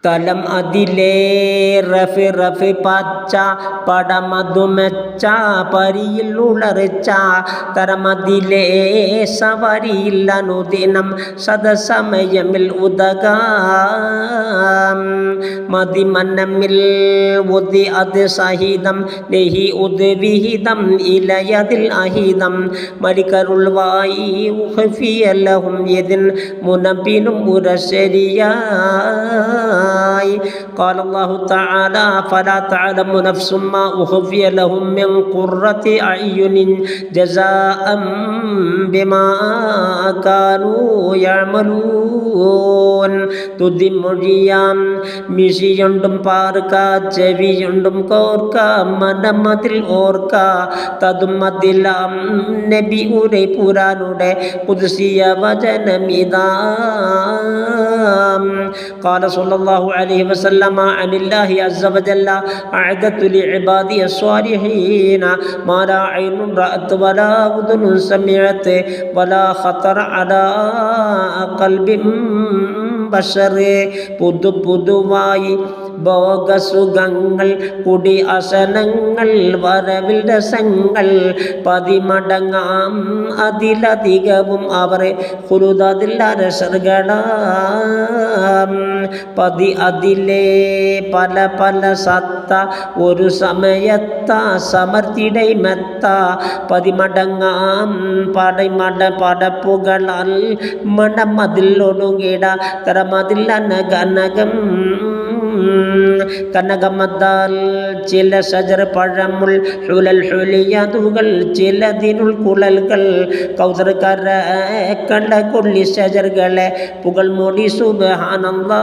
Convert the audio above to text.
തലം അതിലേ റഫി റഫി പച്ച പടമതുമെച്ച പരിയിൽ ഉളറിച്ച തരമതിലേ സവരിയിൽ അനുദിനം സദസമയമിൽ ഉദകാം മതിമന്നമിൽ ഉദി അത് സഹിതം നെഹി ഉദ് വിഹിതം ഇലയതിൽ അഹിതം മരിക്കരുൾവായി ഉഹഫിയലഹും യദിൻ മുനബിനും ഉരശരിയായി قال الله تعالى فلا تعلم نفس ما أخفي لهم من قرة أعين جزاء بما كانوا يعملون തുതിമൊഴിയാം മിഷിയുണ്ടും പാർക്ക ചെവിയുണ്ടും കോർക്ക മനമതിൽ ഓർക്ക തതും അതിലാം നബി ഉരെ പുരാനുടെ ഖുദ്സിയ വചനമിതാ قال صلى الله عليه وسلم عن الله عز وجل أعددت لعبادي الصالحين ما لا عين رأت ولا أذن سمعت ولا خطر على قلب بشر പുതുവായി ഭോഗസുഖങ്ങൾ കുടി അസനങ്ങൾ വരവിൽ രസങ്ങൾ പതിമടങ്ങാം അതിലധികവും അവർ ഹുലുദതിൽ അരസറുകളാം പതി അതിലേ പല പല സത്ത ഒരു സമയത്ത സമർത്തിടൈ മെത്ത പതിമടങ്ങാം പടപ്പുകളാൽ മണമതിൽ ഒടുങ്ങിട തരമതിൽ അനഗനകം കനകമദ്ദാൽ ചില ഷജർ പഴമുൾ ഹുലൽ ഹുലിയതുകൾ ചിലതിനുൾ കുഴൽകൾ കൗസർ കര കണ്ട കൊള്ളി ഷജറുകളെ പുകൾ മോടി സുബ്ഹാനല്ലാഹ്